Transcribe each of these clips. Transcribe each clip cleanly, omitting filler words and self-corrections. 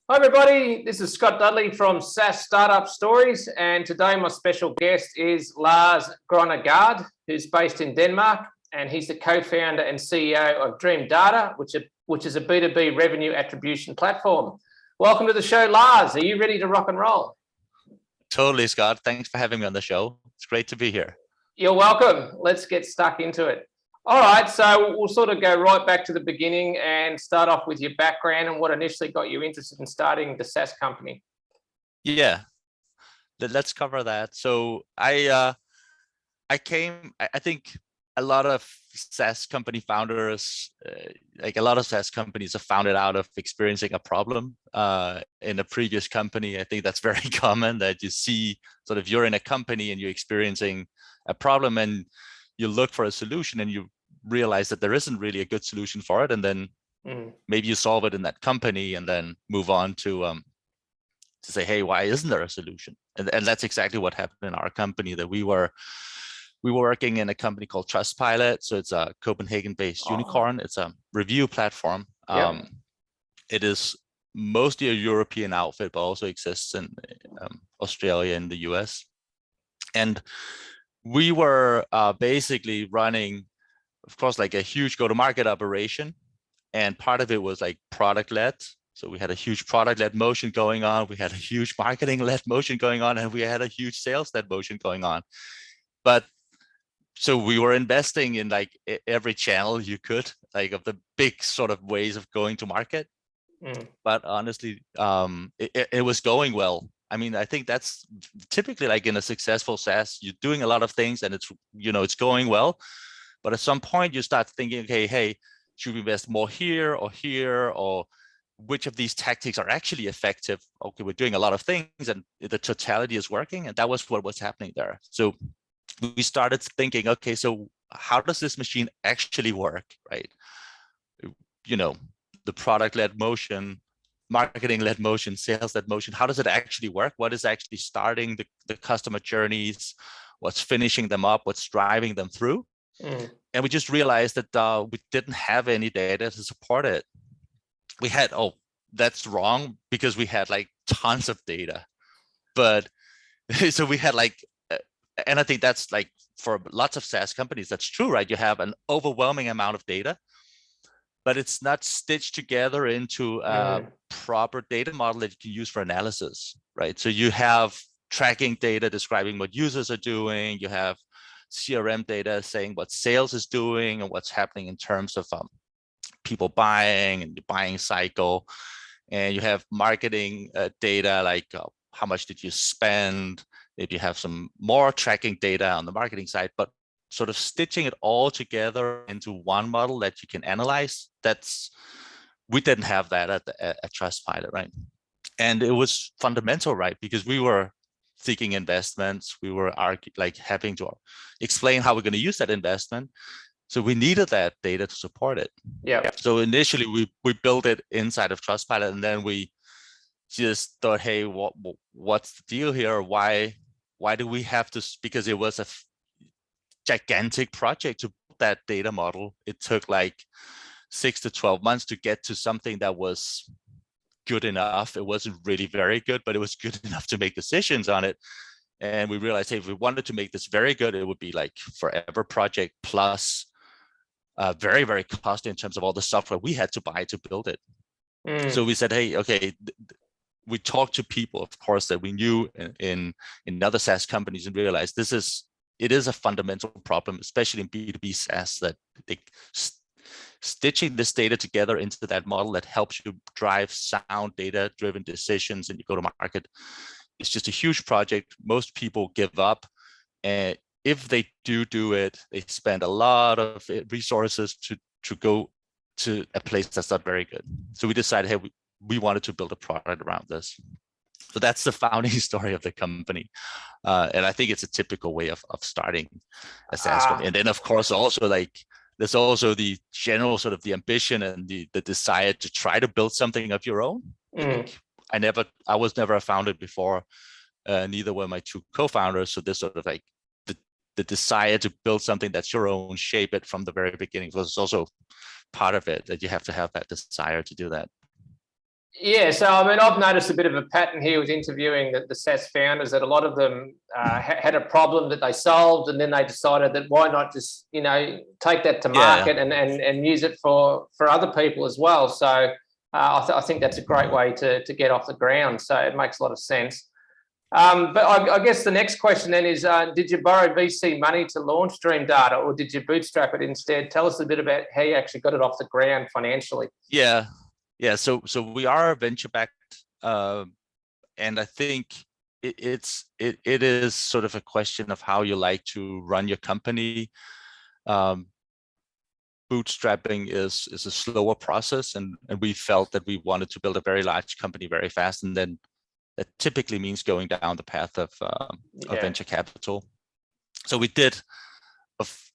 Hi everybody, this is Scott Dudley from SaaS Startup Stories, and today my special guest is Lars Grønnegaard, who's based in Denmark, and he's the co-founder and CEO of Dreamdata, which is a B2B revenue attribution platform. Welcome to the show, Lars. Are you ready to rock and roll? Totally, Scott. Thanks for having me on the show. It's great to be here. You're welcome. Let's get stuck into it. All right, so we'll sort of go right back to the beginning and start off with your background and what initially got you interested in starting the SaaS company. Yeah, let's cover that. So I think a lot of SaaS company founders, like a lot of SaaS companies, are founded out of experiencing a problem in a previous company. I think that's very common that you see sort of you're in a company and you're experiencing a problem and you look for a solution and you realize that there isn't really a good solution for it, and then maybe you solve it in that company and then move on to say, hey, why isn't there a solution? And that's exactly what happened in our company. That we were working in a company called Trustpilot. So it's a Copenhagen-based unicorn. It's a review platform. It is mostly a European outfit, but also exists in Australia and the US. And we were basically running, of course, like a huge go-to-market operation. And part of it was like product-led. So we had a huge product-led motion going on. We had a huge marketing-led motion going on, and we had a huge sales-led motion going on. But so we were investing in like every channel you could, like of the big sort of ways of going to market. But honestly, it was going well. I mean, I think that's typically like in a successful SaaS, you're doing a lot of things and it's going well. But at some point you start thinking, okay, hey, should we invest more here, or which of these tactics are actually effective? Okay, we're doing a lot of things and the totality is working. And that was what was happening there. So we started thinking, okay, so how does this machine actually work, right? The product-led motion, marketing-led motion, sales-led motion, how does it actually work? What is actually starting the customer journeys? What's finishing them up? What's driving them through? And we just realized that we didn't have any data to support it. We had, that's wrong, because we had like tons of data. But so we had like, and I think that's like for lots of SaaS companies, that's true, right? You have an overwhelming amount of data, but it's not stitched together into a proper data model that you can use for analysis, right? So you have tracking data describing what users are doing. You have CRM data saying what sales is doing and what's happening in terms of people buying and the buying cycle. And you have marketing data like how much did you spend? Maybe you have some more tracking data on the marketing side, but sort of stitching it all together into one model that you can analyze. We didn't have that at Trustpilot, right? And it was fundamental, right? Because we were seeking investments, we were having to explain how we're going to use that investment. So we needed that data to support it. Yeah. So initially we built it inside of Trustpilot, and then we just thought, hey, what's the deal here? Why do we have to? Because it was a gigantic project to build that data model. It took like 6 to 12 months to get to something that was good enough. It wasn't really very good, but it was good enough to make decisions on it. And we realized, hey, if we wanted to make this very good, it would be like forever project plus very, very costly in terms of all the software we had to buy to build it. So we said, hey, okay, we talked to people, of course, that we knew in other SaaS companies, and realized it is a fundamental problem, especially in B2B SaaS, that stitching this data together into that model that helps you drive sound data-driven decisions and you go to market. It's just a huge project. Most people give up, and if they do it, they spend a lot of resources to go to a place that's not very good. So we decided, hey, we wanted to build a product around this. So that's the founding story of the company. And I think it's a typical way of starting a SaaS company. And then, of course, also there's also the general sort of the ambition and the desire to try to build something of your own. I was never a founder before, neither were my two co-founders. So this sort of like the desire to build something that's your own, shape it from the very beginning was also part of it, that you have to have that desire to do that. Yeah, so I mean, I've noticed a bit of a pattern here with interviewing the SaaS founders, that a lot of them had a problem that they solved, and then they decided that why not just take that to market and use it for other people as well. So I think that's a great way to get off the ground. So it makes a lot of sense. But I guess the next question then is, did you borrow VC money to launch Dreamdata, or did you bootstrap it instead? Tell us a bit about how you actually got it off the ground financially. Yeah. So we are venture backed, and I think it is sort of a question of how you like to run your company. Bootstrapping is a slower process, and we felt that we wanted to build a very large company very fast, and then that typically means going down the path of venture capital. So we did.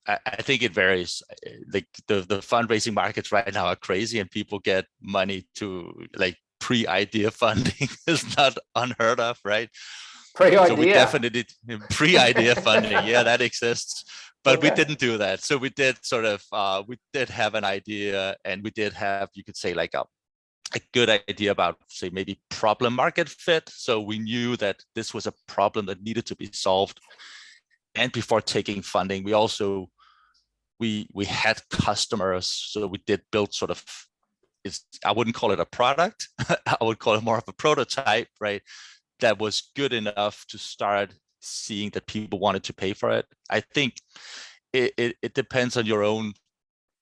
I think it varies. Like the fundraising markets right now are crazy, and people get money to like pre-idea funding is not unheard of, right? Pre-idea. So we definitely pre-idea funding. Yeah, that exists. But we didn't do that. So we did sort of we did have an idea, and we did have, you could say, like a good idea about, say, maybe problem market fit. So we knew that this was a problem that needed to be solved. And before taking funding, we also we had customers. So we did build sort of, I wouldn't call it a product. I would call it more of a prototype, right? That was good enough to start seeing that people wanted to pay for it. I think it depends on your own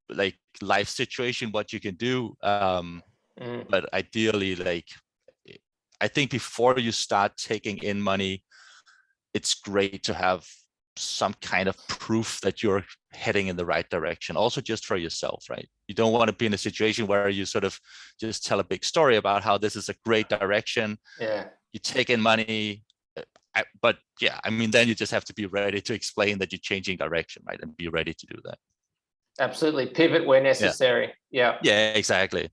like life situation, what you can do. But ideally, like, I think before you start taking in money, it's great to have some kind of proof that you're heading in the right direction, also just for yourself, right? You don't want to be in a situation where you sort of just tell a big story about how this is a great direction. Yeah. You take in money, but yeah, I mean, then you just have to be ready to explain that you're changing direction, right? And be ready to do that. Absolutely. Pivot where necessary. Yeah. Yeah, exactly.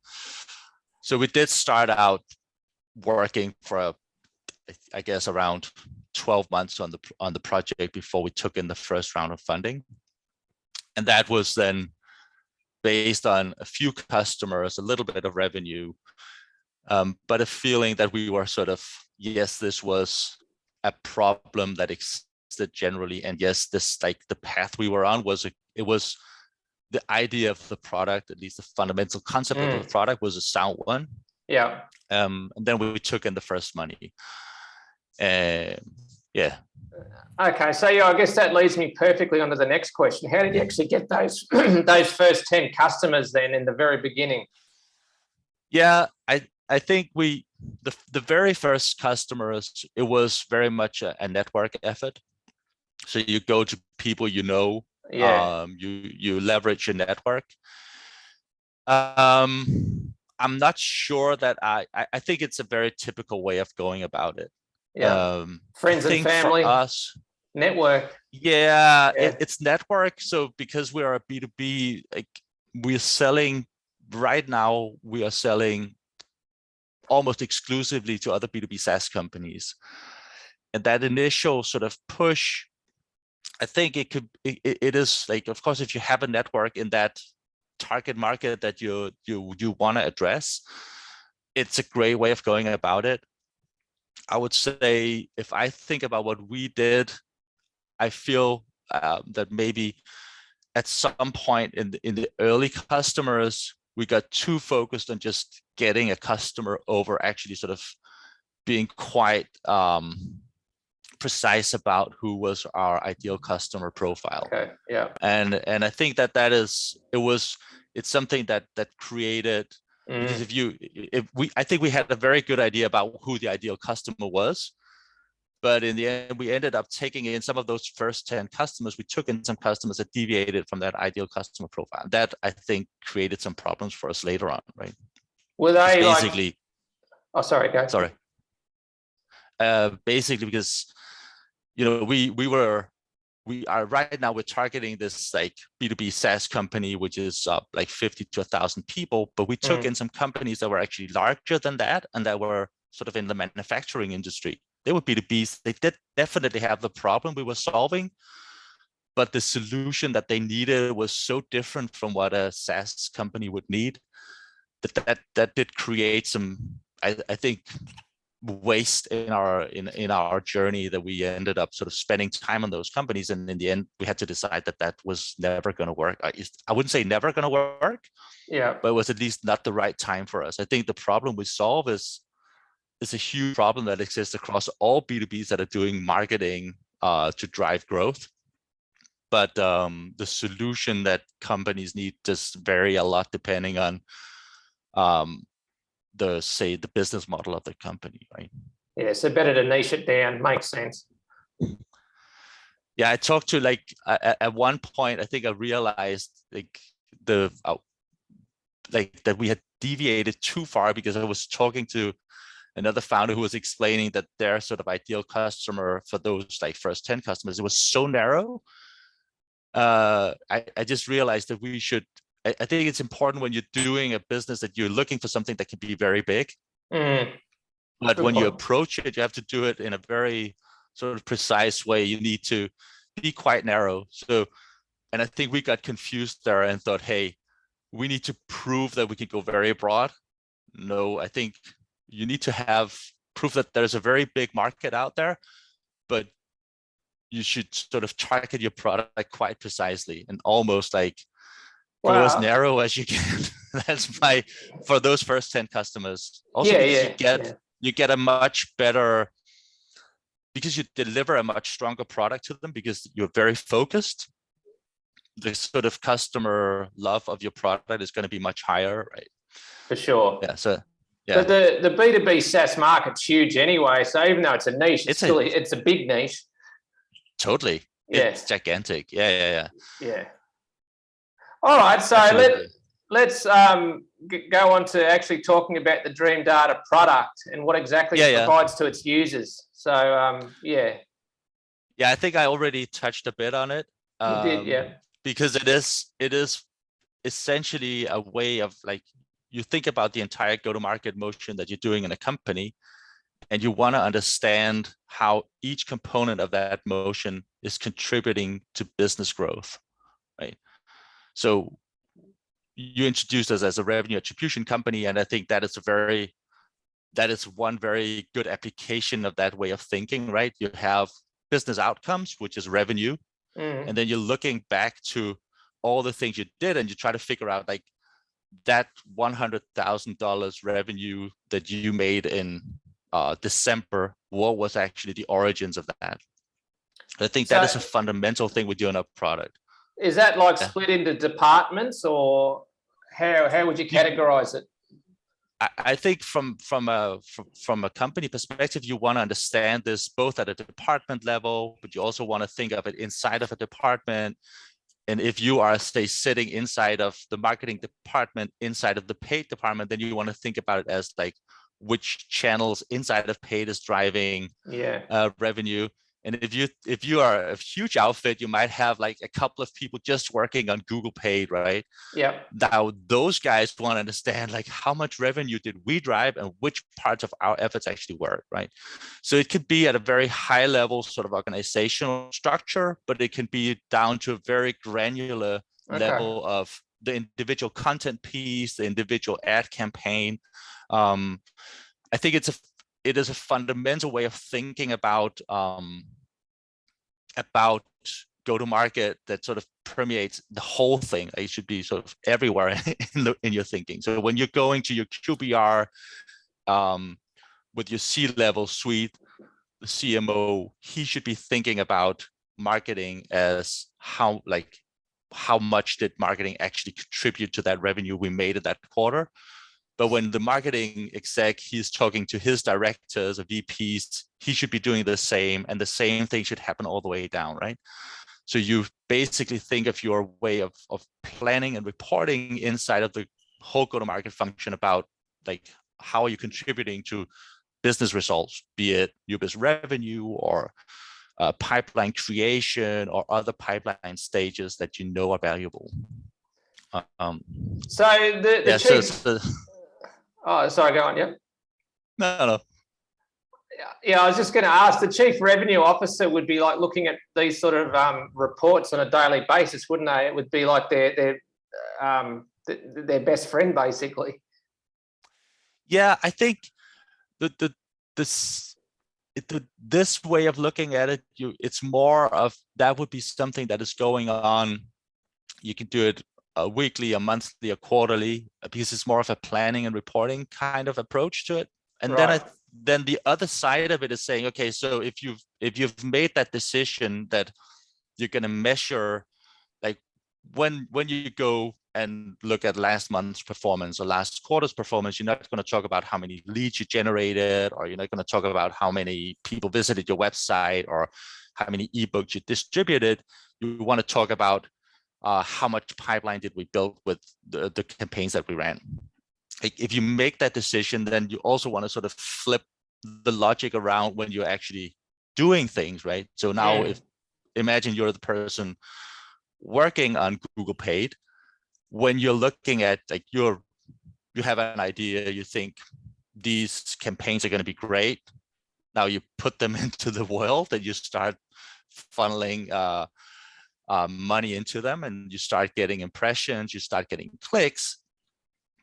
So we did start out working for, I guess, around 12 months on the project before we took in the first round of funding. And that was then based on a few customers, a little bit of revenue, but a feeling that we were sort of, yes, this was a problem that existed generally. And yes, this, like, the path we were on was, it was the idea of the product, at least the fundamental concept of the product, was a sound one. Yeah. And then we took in the first money. Yeah. Okay, so yeah, I guess that leads me perfectly onto the next question. How did you actually get those those first 10 customers then in the very beginning? Yeah, I think the very first customers, it was very much a network effort. So you go to people you know, you leverage your network. I'm not sure that I think it's a very typical way of going about it. Yeah. Friends and family. For us, network. Yeah, it's network. So because we are a B2B, like, we're selling right now, we are selling almost exclusively to other B2B SaaS companies. And that initial sort of push, I think it is like, of course, if you have a network in that target market that you want to address, it's a great way of going about it. I would say, if I think about what we did, I feel that maybe at some point in the early customers, we got too focused on just getting a customer over actually sort of being quite precise about who was our ideal customer profile. Okay. Yeah. And I think it's something that created, because I think we had a very good idea about who the ideal customer was, but in the end, we ended up taking in some of those first 10 customers. We took in some customers that deviated from that ideal customer profile. That, I think, created some problems for us later on, right? Were they basically? Like... Oh, sorry. Go. Sorry. Basically, because we are right now, we're targeting this like B2B SaaS company, which is like 50 to 1,000 people, but we took in some companies that were actually larger than that, and that were sort of in the manufacturing industry. They were B2Bs. They did definitely have the problem we were solving, but the solution that they needed was so different from what a SaaS company would need that did create some, I think waste in our journey that we ended up sort of spending time on those companies, and in the end we had to decide that was never going to work. I wouldn't say never going to work, but it was at least not the right time for us. I think the problem we solve is a huge problem that exists across all B2Bs that are doing marketing to drive growth, but the solution that companies need just vary a lot depending on the business model of the company, right? Yeah, so better to niche it down. Makes sense. Yeah, I talked to at one point, I think I realized that we had deviated too far, because I was talking to another founder who was explaining that their sort of ideal customer for those first 10 customers, it was so narrow. I just realized that we should, I think it's important when you're doing a business that you're looking for something that can be very big. But when you approach it, you have to do it in a very sort of precise way. You need to be quite narrow. And I think we got confused there and thought, hey, we need to prove that we can go very broad. No, I think you need to have proof that there's a very big market out there, but you should sort of target your product quite precisely and almost go as narrow as you can. That's for those first 10 customers. Also, you get a much better, because you deliver a much stronger product to them because you're very focused. The sort of customer love of your product is going to be much higher, right? For sure. Yeah. So yeah. But the B2B SaaS market's huge anyway. So even though it's a niche, it's a big niche. Totally. Yeah. It's gigantic. Yeah. All right. So let's go on to actually talking about the Dreamdata product and what exactly it provides to its users. So yeah, I think I already touched a bit on it. You did, yeah. Because it is essentially a way of you think about the entire go-to-market motion that you're doing in a company, and you want to understand how each component of that motion is contributing to business growth, right? So you introduced us as a revenue attribution company, and I think that is one very good application of that way of thinking, right? You have business outcomes, which is revenue, and then you're looking back to all the things you did, and you try to figure out that $100,000 revenue that you made in December, what was actually the origins of that? I think that is a fundamental thing we do in our product. Is that split into departments, or how would you categorize it? I think from a company perspective, you want to understand this both at a department level, but you also want to think of it inside of a department. And if you are, say, sitting inside of the marketing department, inside of the paid department, then you want to think about it as which channels inside of paid is driving revenue. And if you are a huge outfit, you might have a couple of people just working on Google Paid, right? Yeah. Now those guys want to understand how much revenue did we drive and which parts of our efforts actually work, right? So it could be at a very high level sort of organizational structure, but it can be down to a very granular level of the individual content piece, the individual ad campaign. I think it is a fundamental way of thinking about go-to-market that sort of permeates the whole thing. It should be sort of everywhere in your thinking. So when you're going to your QBR with your C-level suite, the CMO, he should be thinking about marketing as how much did marketing actually contribute to that revenue we made in that quarter. But when the marketing exec, he's talking to his directors or VPs, he should be doing the same, and the same thing should happen all the way down, right? So you basically think of your way of planning and reporting inside of the whole go-to-market function about how are you contributing to business results, be it new business revenue or pipeline creation or other pipeline stages that are valuable. So the chief... Oh, sorry, go on, yeah. No. Yeah, I was just going to ask, the chief revenue officer would be looking at these sort of reports on a daily basis, wouldn't they? It would be their best friend, basically. Yeah, I think the this this way of looking at it, it's more of that would be something that is going on. You can do it a weekly, a monthly, a quarterly, because it's more of a planning and reporting kind of approach to it. And Right. then the other side of it is saying, okay, so if you've made that decision that you're going to measure, like when you go and look at last month's performance or last quarter's performance, you're not going to talk about how many leads you generated, or you're not going to talk about how many people visited your website or how many ebooks you distributed. You want to talk about how much pipeline did we build with the campaigns that we ran. Like if you make that decision, then you also want to sort of flip the logic around when you're actually doing things, right? So now imagine you're the person working on Google Paid. When you're looking at, like, you have an idea, you think these campaigns are going to be great. Now you put them into the world and you start funneling money into them, and you start getting impressions, you start getting clicks.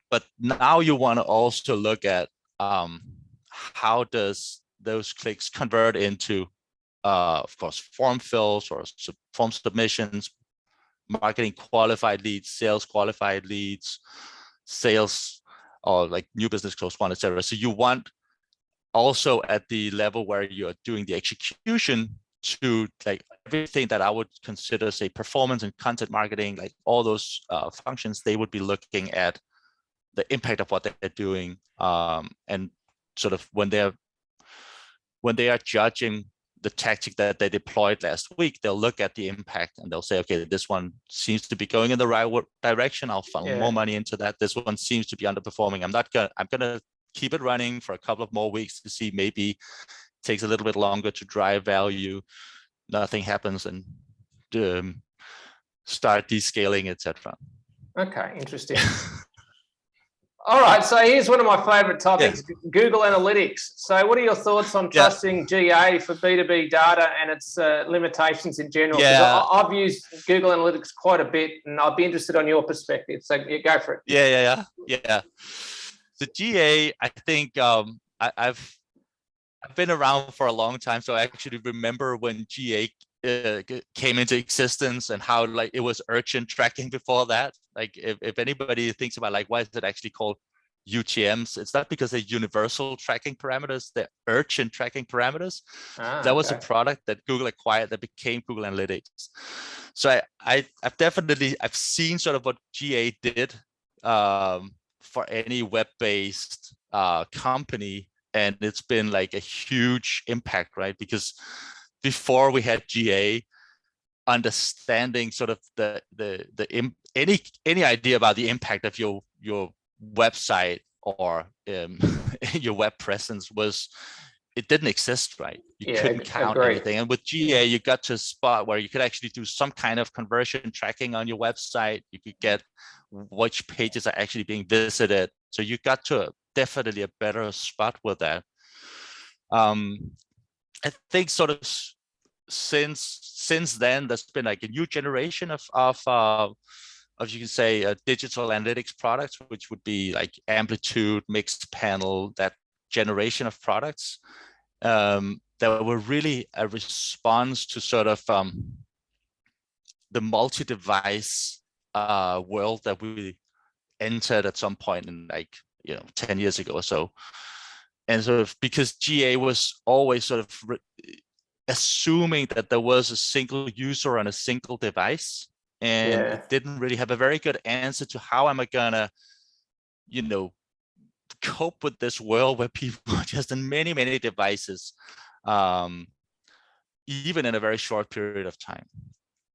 But now you want to also look at how does those clicks convert into, of course, form fills or form submissions, marketing qualified leads, sales qualified leads, sales or like new business close one, etc. So you want also at the level where you're doing the execution to, like, everything that I would consider, say, performance and content marketing, like all those functions, they would be looking at the impact of what they're doing, and sort of when they are judging the tactic that they deployed last week, they'll look at the impact and they'll say, okay, this one seems to be going in the right direction. I'll funnel more money into that. This one seems to be underperforming. I'm gonna keep it running for a couple of more weeks to see, maybe it takes a little bit longer to drive value. Nothing happens, and start descaling, etc. Okay, interesting. All right, so here's one of my favorite topics, Google Analytics. So what are your thoughts on trusting GA for B2B data and its limitations in general? Because I've used Google Analytics quite a bit, and I'd be interested on your perspective. So go for it. Yeah. The GA, I think I've been around for a long time, so I actually remember when GA came into existence and how, like, it was urchin tracking before that. Like if anybody thinks about, like, why is it actually called UTMs, it's not because they're universal tracking parameters, they're urchin tracking parameters. That was a product that Google acquired that became Google Analytics. So I've seen sort of what GA did for any web-based company, and it's been like a huge impact, right? Because before we had GA, understanding sort of any idea about the impact of your website or your web presence it didn't exist, right? You couldn't count anything. And with GA, you got to a spot where you could actually do some kind of conversion tracking on your website. You could get which pages are actually being visited. So you got to definitely a better spot with that. I think sort of since then, there's been like a new generation of you can say digital analytics products, which would be like Amplitude, Mixed Panel, that generation of products that were really a response to sort of the multi-device world that we entered at some point in, like, 10 years ago or so. And sort of because GA was always sort of assuming that there was a single user on a single device, and it didn't really have a very good answer to how am I gonna, cope with this world where people are just in many, many devices, even in a very short period of time.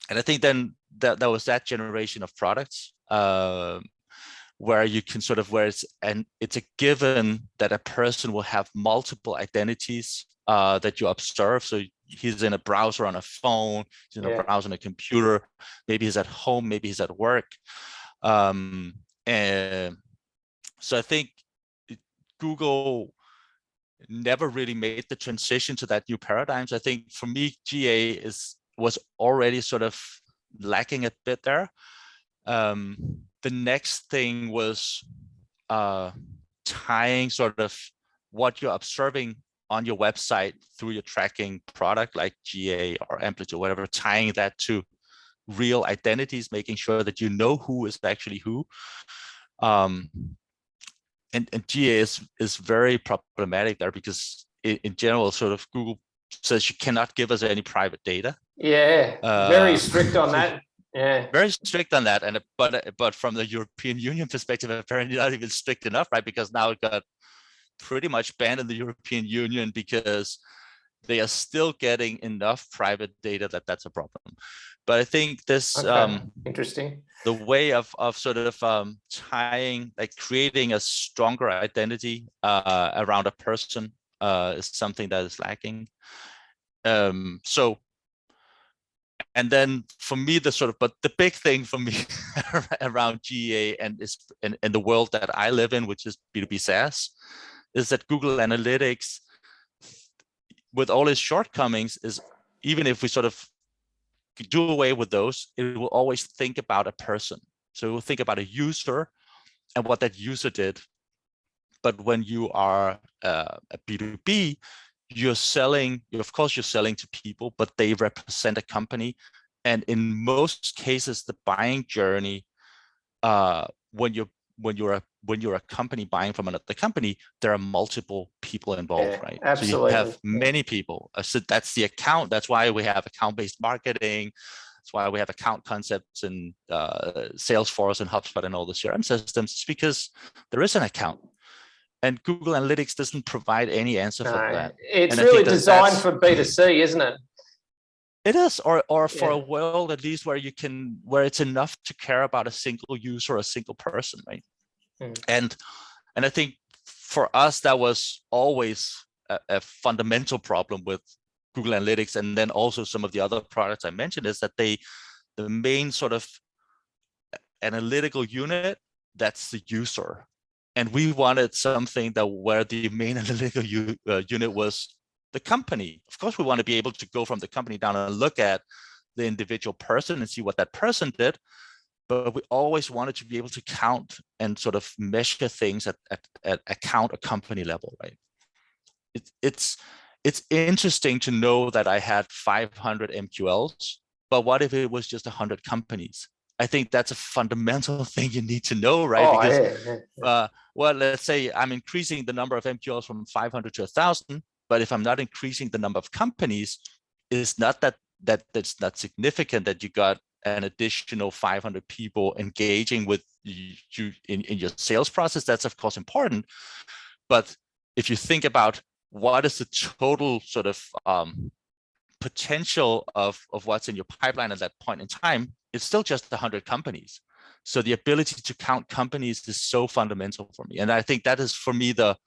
And I think then that was that generation of products where you can sort of, it's a given that a person will have multiple identities that you observe. So he's in a browser on a phone, he's in a browser on a computer, maybe he's at home, maybe he's at work. And so I think Google never really made the transition to that new paradigm. So I think for me, GA was already sort of lacking a bit there. The next thing was tying sort of what you're observing on your website through your tracking product like GA or Amplitude, whatever, tying that to real identities, making sure that you know who is actually who. And GA is very problematic there, because in general, sort of Google says you cannot give us any private data. Yeah, very strict on that. Yeah, very strict on that. And but from the European Union perspective, apparently not even strict enough, right? Because now it got pretty much banned in the European Union because they are still getting enough private data that's a problem. But I think this interesting. The way of sort of tying, like creating a stronger identity around a person is something that is lacking. So, and then for me, but the big thing for me around GA and the world that I live in, which is B2B SaaS, is that Google Analytics, with all its shortcomings, is even if we sort of do away with those, it will always think about a person. So it will think about a user and what that user did. But when you are a B2B, of course you're selling to people, but they represent a company. And in most cases, the buying journey, when you're a company buying from another company, there are multiple people involved, right? Absolutely. So you have many people. So that's the account. That's why we have account-based marketing. That's why we have account concepts in Salesforce and HubSpot and all the CRM systems. It's because there is an account. And Google Analytics doesn't provide any answer for that. It's really designed for B2C, isn't it? It is, or for a world at least where it's enough to care about a single user, a single person, right? And I think for us that was always a fundamental problem with Google Analytics, and then also some of the other products I mentioned, is that the main sort of analytical unit, that's the user, and we wanted something where the main analytical unit was the company. Of course, we want to be able to go from the company down and look at the individual person and see what that person did. But we always wanted to be able to count and sort of measure things at account or company level, right? It's interesting to know that I had 500 MQLs, but what if it was just 100 companies? I think that's a fundamental thing you need to know, right? Well, let's say I'm increasing the number of MQLs from 500 to 1,000, but if I'm not increasing the number of companies, it's not that's not significant that you got an additional 500 people engaging with you in your sales process. That's of course important, but if you think about what is the total sort of potential of what's in your pipeline at that point in time, it's still just 100 companies. So the ability to count companies is so fundamental for me, and I think that is for me the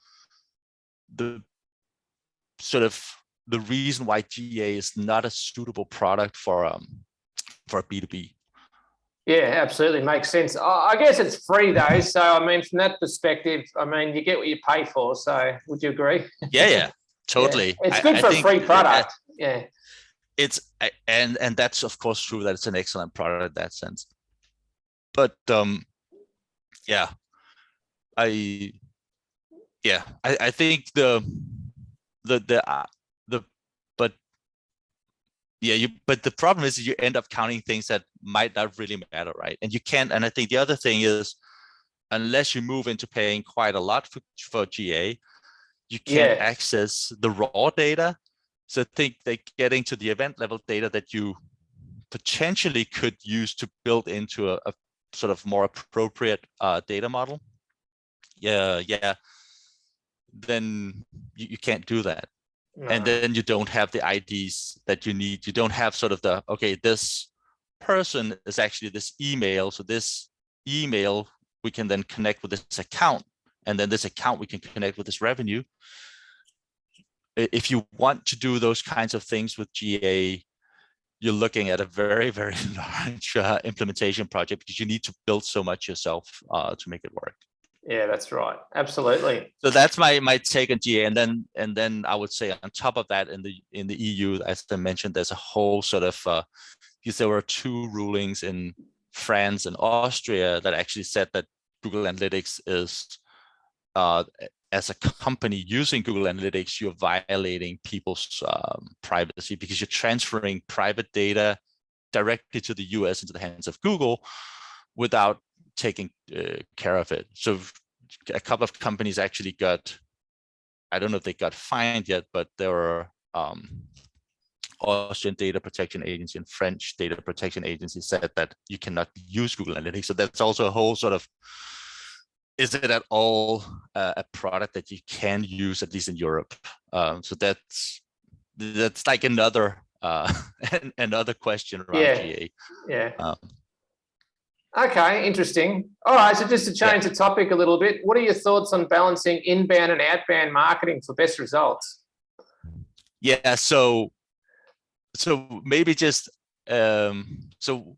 sort of the reason why GA is not a suitable product for a B2B. Yeah, absolutely. Makes sense. I guess it's free though. So, I mean, from that perspective, I mean, you get what you pay for. So would you agree? Yeah, totally. Yeah. It's good for a free product. And that's of course true that it's an excellent product in that sense. But I think but the problem is you end up counting things that might not really matter, right? And you can't. And I think the other thing is, unless you move into paying quite a lot for GA, you can't access the raw data. So I think that getting to the event level data that you potentially could use to build into a sort of more appropriate data model, then you can't do that. No. And then you don't have the IDs that you need. You don't have sort of this person is actually this email. So this email, we can then connect with this account. And then this account, we can connect with this revenue. If you want to do those kinds of things with GA, you're looking at a very, very large implementation project, because you need to build so much yourself to make it work. Yeah, that's right. Absolutely. So that's my take on GA, and then I would say on top of that, in the EU, as I mentioned, there's a whole sort of because there were 2 rulings in France and Austria that actually said that Google Analytics is as a company using Google Analytics, you're violating people's privacy because you're transferring private data directly to the US into the hands of Google without taking care of it. So a couple of companies actually got, I don't know if they got fined yet, but there were Austrian data protection agency and French data protection agency said that you cannot use Google Analytics. So that's also a whole sort of, is it at all a product that you can use, at least in Europe? So that's like another another question around GA. Yeah. Okay, interesting. All right, so just to change the topic a little bit, what are your thoughts on balancing inbound and outbound marketing for best results? Yeah, so maybe just so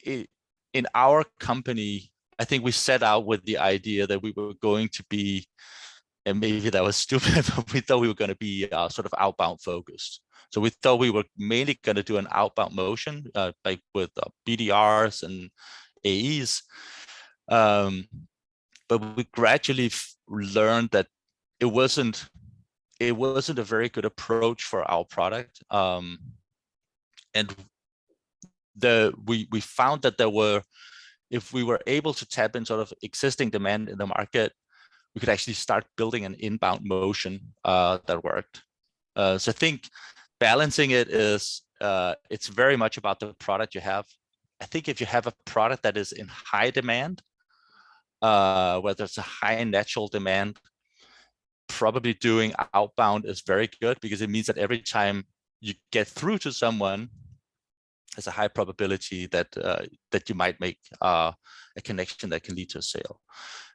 in our company, I think we set out with the idea that we were going to be, and maybe that was stupid, but we thought we were going to be sort of outbound focused. So we thought we were mainly going to do an outbound motion, like with BDRs and AEs. But we gradually learned that it wasn't a very good approach for our product. And we found that there were, if we were able to tap in sort of existing demand in the market, we could actually start building an inbound motion that worked. So I think balancing it is, it's very much about the product you have. I think if you have a product that is in high demand, whether it's a high natural demand, probably doing outbound is very good, because it means that every time you get through to someone, there's a high probability that that you might make a connection that can lead to a sale.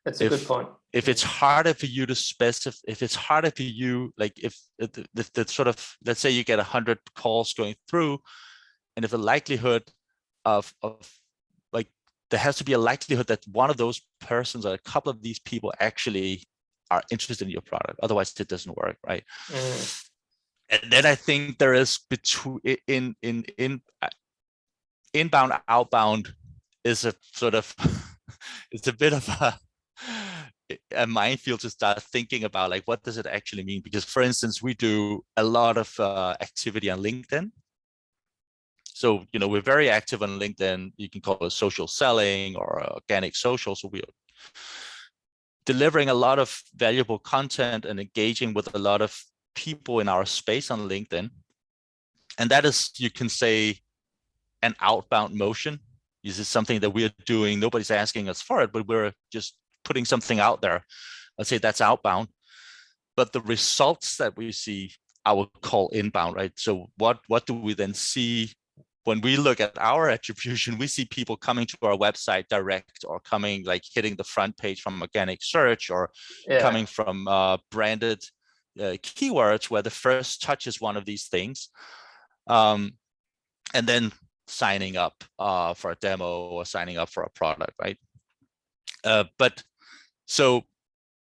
That's a good point. If it's harder for you to specify, if it's harder for you, like if the sort of, let's say you get 100 calls going through, and if the likelihood of like, there has to be a likelihood that one of those persons or a couple of these people actually are interested in your product, otherwise it doesn't work, right? And then I think there is between inbound, outbound is a sort of it's a bit of a minefield to start thinking about, like, what does it actually mean? Because, for instance, we do a lot of activity on LinkedIn. So, you know, we're very active on LinkedIn. You can call it social selling or organic social. So we're delivering a lot of valuable content and engaging with a lot of people in our space on LinkedIn. And that is, you can say, an outbound motion. This is something that we're doing. Nobody's asking us for it, but we're just putting something out there. Let's say that's outbound. But the results that we see, I would call inbound, right? So what do we then see when we look at our attribution? We see people coming to our website direct, or coming, like, hitting the front page from organic search, or coming from branded keywords, where the first touch is one of these things, and then signing up for a demo or signing up for a product, right? But so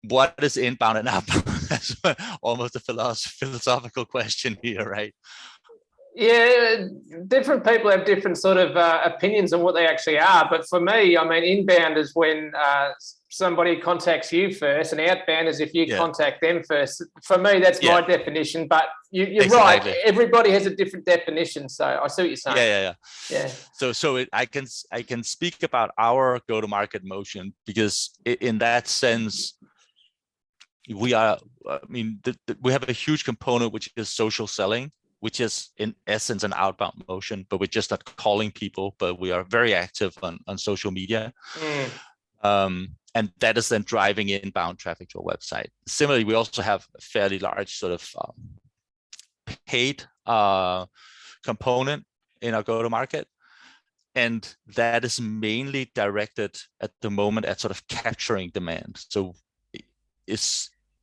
what is inbound and outbound? That's almost a philosophical question here, right? Yeah, different people have different sort of opinions on what they actually are. But for me, I mean, inbound is when somebody contacts you first, and outbound is if you contact them first. For me, that's my definition. But you're right. Everybody has a different definition. So I see what you're saying. Yeah. So I can speak about our go-to-market motion, because in that sense, we are. I mean, we have a huge component which is social selling, which is in essence an outbound motion, but we're just not calling people, but we are very active on social media. And that is then driving inbound traffic to our website. Similarly, we also have a fairly large sort of paid component in our go-to-market. And that is mainly directed at the moment at sort of capturing demand. So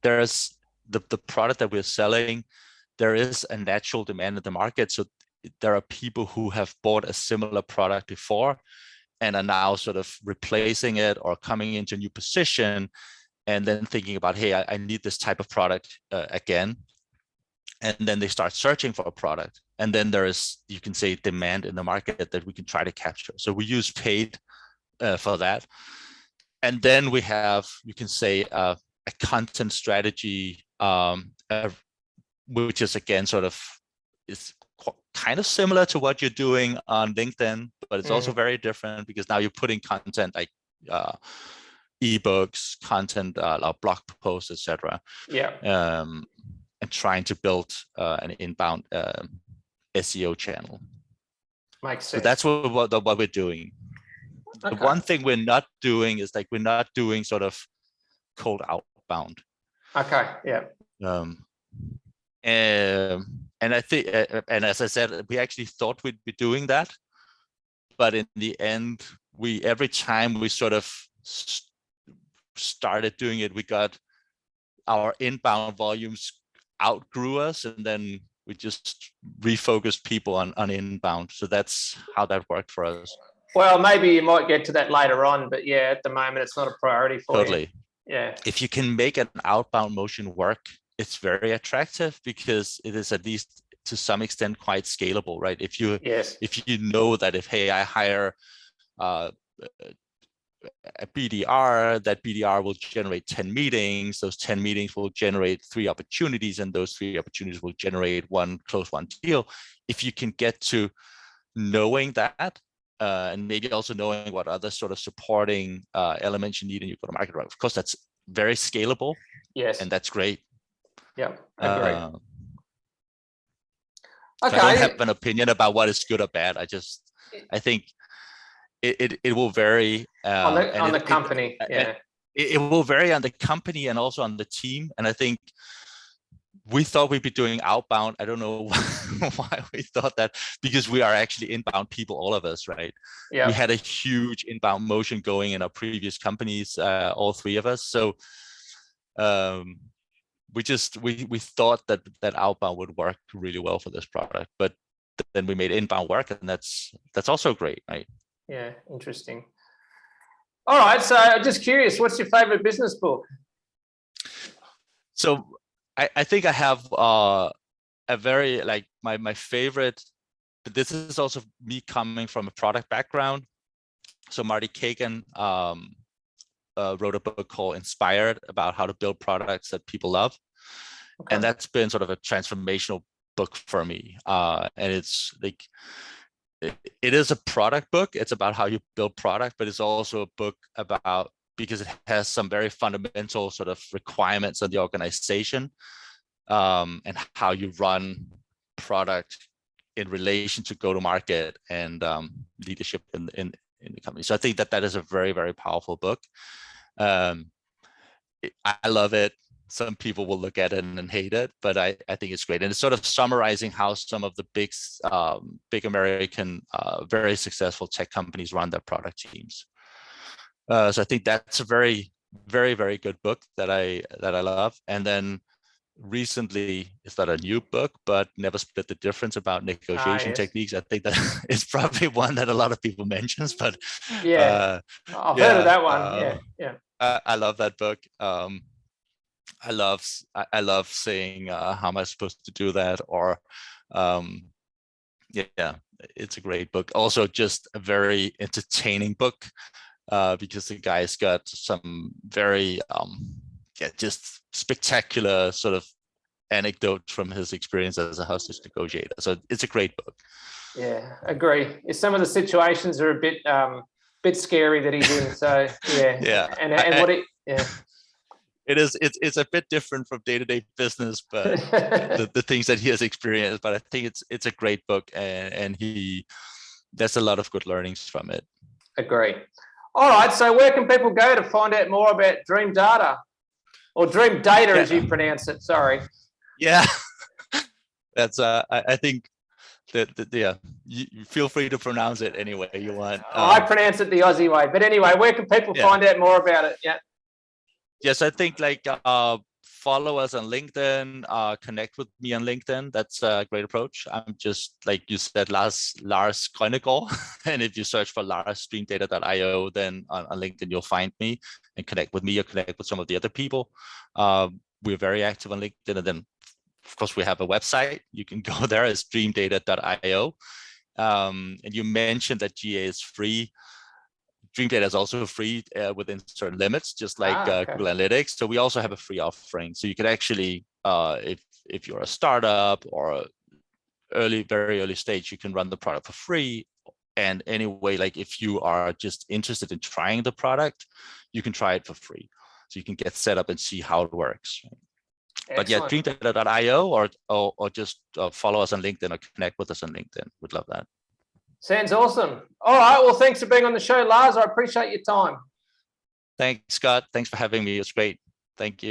there's the product that we're selling, there is a natural demand in the market. So there are people who have bought a similar product before and are now sort of replacing it or coming into a new position, and then thinking about, hey, I need this type of product again. And then they start searching for a product. And then there is, you can say, demand in the market that we can try to capture. So we use paid for that. And then we have, you can say, content strategy, which is again sort of is kind of similar to what you're doing on LinkedIn, but it's also very different because now you're putting content like ebooks, content, blog posts, etc. Yeah. And trying to build an inbound SEO channel. Makes sense. So that's what we're doing. Okay. The one thing we're not doing is like we're not doing sort of cold outbound. Okay. Yeah. And I think, and as I said, we actually thought we'd be doing that, but in the end, every time we sort of started doing it, we got our inbound volumes outgrew us, and then we just refocused people on inbound. So that's how that worked for us. Well, maybe you might get to that later on, but yeah, at the moment it's not a priority for you. Totally. Yeah. If you can make an outbound motion work, it's very attractive because it is at least to some extent quite scalable, right? If you know that hey, I hire a BDR, that BDR will generate 10 meetings. Those 10 meetings will generate 3 opportunities, and those 3 opportunities will generate close one deal. If you can get to knowing that, and maybe also knowing what other sort of supporting elements you need in your go-to-market, right? Of course, that's very scalable. Yes. And that's great. Yeah, agree. Okay. So I don't have an opinion about what is good or bad. I think it will vary on the company. It will vary on the company and also on the team. And I think we thought we'd be doing outbound. I don't know why we thought that, because we are actually inbound people, all of us, right? Yeah. We had a huge inbound motion going in our previous companies, all 3 of us. So we thought that outbound would work really well for this product, but then we made inbound work, and that's also great, right? Yeah, interesting. All right, so just curious, what's your favorite business book? So I think I have a very, like, my favorite, but this is also me coming from a product background. So Marty Kagan wrote a book called Inspired about how to build products that people love. Okay. And that's been sort of a transformational book for me. And it's like, it is a product book. It's about how you build product, but it's also a book about, because it has some very fundamental sort of requirements of the organization, and how you run product in relation to go-to-market and leadership in the company. So I think that is a very, very powerful book. I love it. Some people will look at it and hate it, but I think it's great. And it's sort of summarizing how some of the big American, very successful tech companies run their product teams. So I think that's a very, very, very good book that I love. And then recently, it's not a new book, but Never Split the Difference, about negotiation techniques. I think that is probably one that a lot of people mentions, but yeah, I've heard of that one. I love that book. I love saying how am I supposed to do that, or it's a great book. Also, just a very entertaining book, because the guy's got some very just spectacular sort of anecdotes from his experience as a hostage negotiator. So it's a great book. Yeah, agree. Some of the situations are a bit scary that he's in. So yeah. And what it it's a bit different from day-to-day business, but the things that he has experienced. But I think it's a great book, and there's a lot of good learnings from it. Agree. All right. So where can people go to find out more about Dreamdata? Or Dreamdata, as you pronounce it. Sorry. Yeah, that's. I think that you feel free to pronounce it any way you want. I pronounce it the Aussie way, but anyway, where can people find out more about it? Yeah. Yes, I think follow us on LinkedIn, connect with me on LinkedIn. That's a great approach. I'm just, like you said, Lars Grønnegaard. And if you search for Lars Dreamdata.io, then on LinkedIn, you'll find me and connect with me or connect with some of the other people. We're very active on LinkedIn. And then, of course, we have a website. You can go there. It's dreamdata.io. And you mentioned that GA is free. Dreamdata is also free within certain limits, just like okay. Google Analytics. So we also have a free offering. So you can actually, if you're a startup or very early stage, you can run the product for free. And anyway, like if you are just interested in trying the product, you can try it for free. So you can get set up and see how it works. Excellent. But yeah, dreamdata.io or just follow us on LinkedIn or connect with us on LinkedIn. We'd love that. Sounds awesome. All right. Well, thanks for being on the show, Lars. I appreciate your time. Thanks, Scott. Thanks for having me. It's great. Thank you.